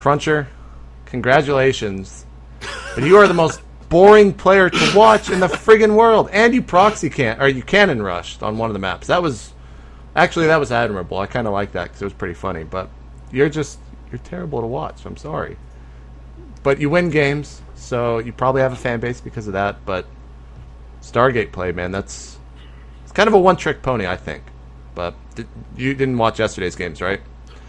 Cruncher, congratulations. But you are the most boring player to watch in the friggin' world. And you you cannon rushed on one of the maps. That was admirable. I kind of like that because it was pretty funny. But you're terrible to watch. I'm sorry. But you win games, so you probably have a fan base because of that. But Stargate play, man, it's kind of a one-trick pony, I think. But you didn't watch yesterday's games, right?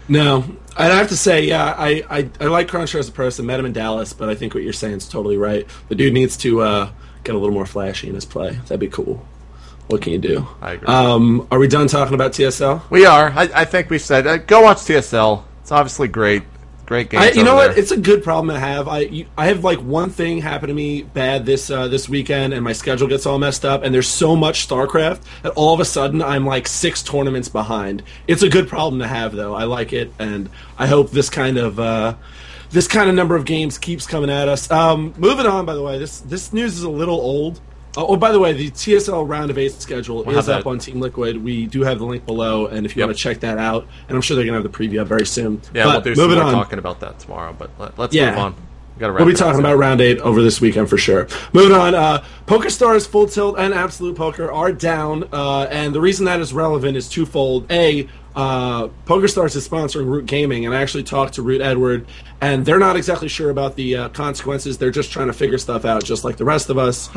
No. And I have to say, yeah, I like Cruncher as a person. Met him in Dallas, but I think what you're saying is totally right. The dude needs to get a little more flashy in his play. That'd be cool. What can you do? I agree. Are we done talking about TSL? We are. I think we said go watch TSL. It's obviously great. Great game. You know what? It's a good problem to have. I have like one thing happen to me bad this weekend, and my schedule gets all messed up. And there's so much StarCraft that all of a sudden I'm like 6 tournaments behind. It's a good problem to have, though. I like it, and I hope this kind of number of games keeps coming at us. Moving on. By the way, this news is a little old. Oh, by the way, the TSL Round of 8 schedule is up on Team Liquid. We do have the link below, and if you want to check that out, and I'm sure they're going to have the preview up very soon. Yeah, we'll do some more talking about that tomorrow, but let's move on. We'll be talking about Round 8 over this weekend for sure. Moving on, PokerStars, Full Tilt, and Absolute Poker are down, and the reason that is relevant is twofold. A, PokerStars is sponsoring Root Gaming, and I actually talked to Root Edward, and they're not exactly sure about the consequences. They're just trying to figure stuff out, just like the rest of us.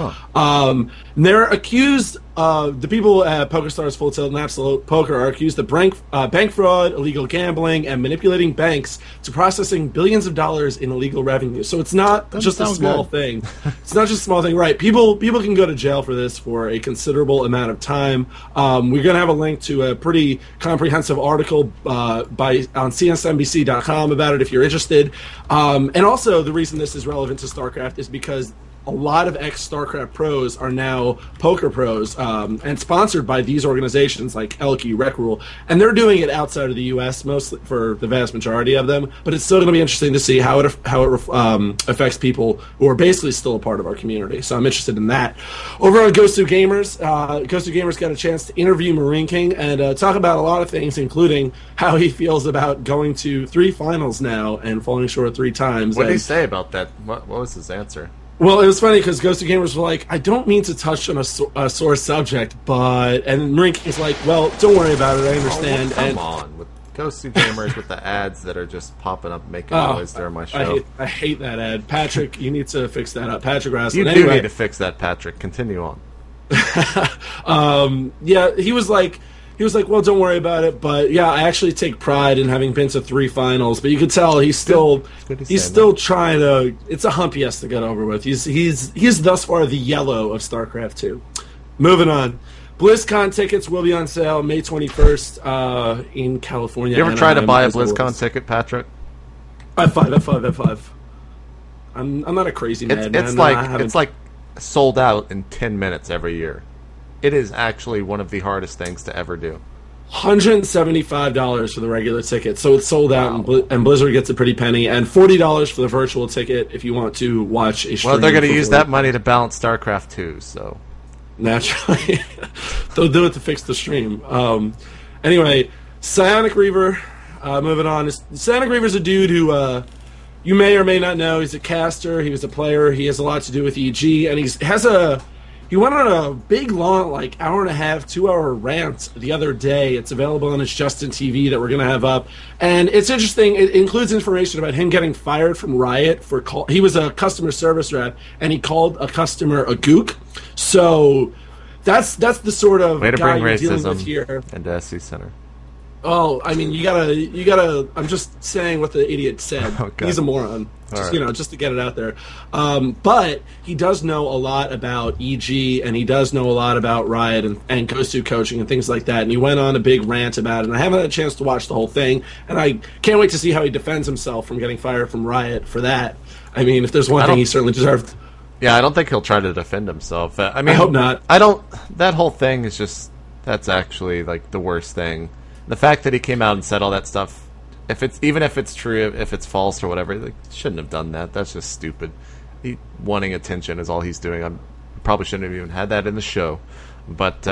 They're accused. The people at PokerStars, Full Tilt, and Absolute Poker are accused of bank fraud, illegal gambling, and manipulating banks to processing billions of dollars in illegal revenue. So it's not just a small thing. It's not just a small thing, right? People can go to jail for this for a considerable amount of time. We're going to have a link to a pretty comprehensive article on CSNBC.com about it if you're interested. And also, the reason this is relevant to StarCraft is because a lot of ex-StarCraft pros are now poker pros and sponsored by these organizations like Elky, RecRule, and they're doing it outside of the U.S. mostly for the vast majority of them. But it's still going to be interesting to see how it affects people who are basically still a part of our community. So I'm interested in that. Over on Ghost 2 Gamers, Ghost 2 Gamers got a chance to interview Marine King and talk about a lot of things, including how he feels about going to 3 finals now and falling short 3 times. What did he say about that? What was his answer? Well, it was funny because Ghost 2 Gamers were like, I don't mean to touch on a sore subject, but... And Marine King's like, well, don't worry about it, I understand. Come on, with Ghost 2 Gamers with the ads that are just popping up making noise during my show. I hate that ad. Patrick, you need to fix that up. Patrick Rasslin. You do need to fix that, Patrick. Continue on. Yeah, he was like, well, don't worry about it, but yeah, I actually take pride in having been to 3 finals, but you could tell he's still trying to, it's a hump he has to get over with. He's thus far the yellow of StarCraft 2. Moving on. BlizzCon tickets will be on sale May 21st in California. You ever try to buy a BlizzCon ticket, Patrick? F5. I'm not a crazy man. It's like sold out in 10 minutes every year. It is actually one of the hardest things to ever do. $175 for the regular ticket, so it's sold out, and Blizzard gets a pretty penny, and $40 for the virtual ticket if you want to watch a stream. Well, they're going to use that money to balance StarCraft 2, so... Naturally. They'll do it to fix the stream. Anyway, Psionic Reaver, moving on. Psionic Reaver's a dude who... you may or may not know. He's a caster, he was a player, he has a lot to do with EG, and he went on a big, long, like, hour-and-a-half, 2-hour rant the other day. It's available on his Justin TV that we're going to have up. And it's interesting. It includes information about him getting fired from Riot for he was a customer service rep, and he called a customer a gook. So that's the sort of way to guy bring you're dealing racism with here. into SC Center. Oh, I mean, you gotta. I'm just saying what the idiot said. Okay. He's a moron. Just to get it out there. But he does know a lot about EG, and he does know a lot about Riot and Ghost 2 coaching and things like that. And he went on a big rant about it. And I haven't had a chance to watch the whole thing, and I can't wait to see how he defends himself from getting fired from Riot for that. I mean, if there's one thing he certainly deserved. Yeah, I don't think he'll try to defend himself. I hope not. That whole thing is just, that's actually like the worst thing. The fact that he came out and said all that stuff, even if it's true, if it's false or whatever, like, shouldn't have done that. That's just stupid. Wanting attention is all he's doing. I probably shouldn't have even had that in the show. But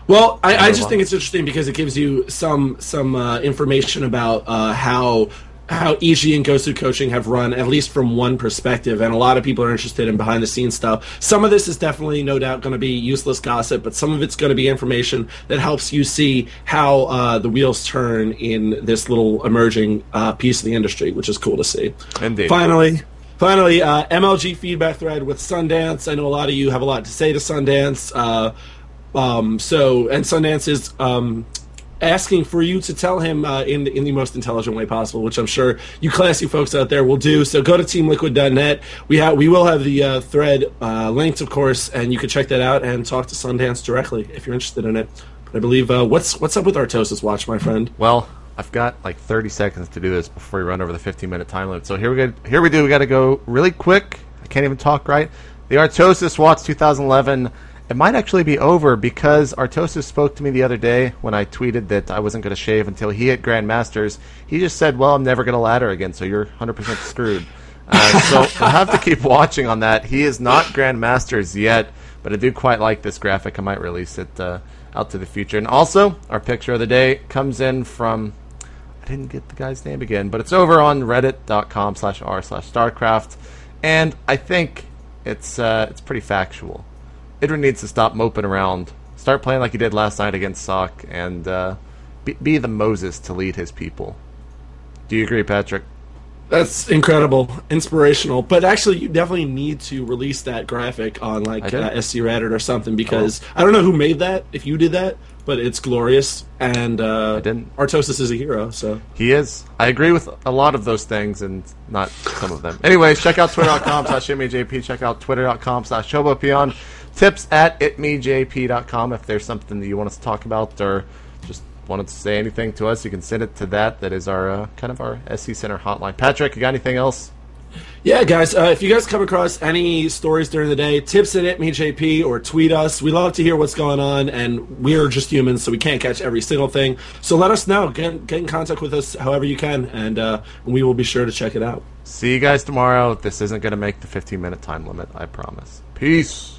well, I just think it's interesting because it gives you some information about how how Iji and Gosu Coaching have run, at least from one perspective, and a lot of people are interested in behind-the-scenes stuff. Some of this is definitely, no doubt, going to be useless gossip, but some of it's going to be information that helps you see how the wheels turn in this little emerging piece of the industry, which is cool to see. Indeed. Finally, MLG feedback thread with Sundance. I know a lot of you have a lot to say to Sundance. And Sundance is asking for you to tell him in the most intelligent way possible, which I'm sure you classy folks out there will do. So go to teamliquid.net. We will have the thread linked, of course, and you can check that out and talk to Sundance directly if you're interested in it. But I believe what's up with Artosis Watch, my friend? Well, I've got like 30 seconds to do this before we run over the 15-minute time limit. So here we do. We got to go really quick. I can't even talk right. The Artosis Watch 2011. It might actually be over because Artosis spoke to me the other day when I tweeted that I wasn't going to shave until he hit Grandmasters. He just said, well, I'm never going to ladder again, so you're 100% screwed. So I'll have to keep watching on that. He is not Grandmasters yet, but I do quite like this graphic. I might release it out to the future. And also, our picture of the day comes in from... I didn't get the guy's name again, but it's over on reddit.com/r/Starcraft, and I think it's pretty factual. Idrin needs to stop moping around, start playing like he did last night against Sock, and be the Moses to lead his people. Do you agree, Patrick? That's incredible, inspirational. But actually, you definitely need to release that graphic on like SC Reddit or something, because I don't know who made that, if you did that, but it's glorious. And I didn't. Artosis is a hero, so he is. I agree with a lot of those things, and not some of them. Anyways, check out twitter.com/itmeJP. Check out twitter.com/ShoboPeon. Tips at itmeJP.com. If there's something that you want us to talk about, or just wanted to say anything to us, you can send it to that. That is our kind of our SC Center hotline. Patrick, you got anything else? Yeah, guys, if you guys come across any stories during the day, tips at itmeJP or tweet us. We love to hear what's going on, and we're just humans, so we can't catch every single thing. So let us know. Get in contact with us however you can, and we will be sure to check it out. See you guys tomorrow. This isn't going to make the 15-minute time limit, I promise. Peace.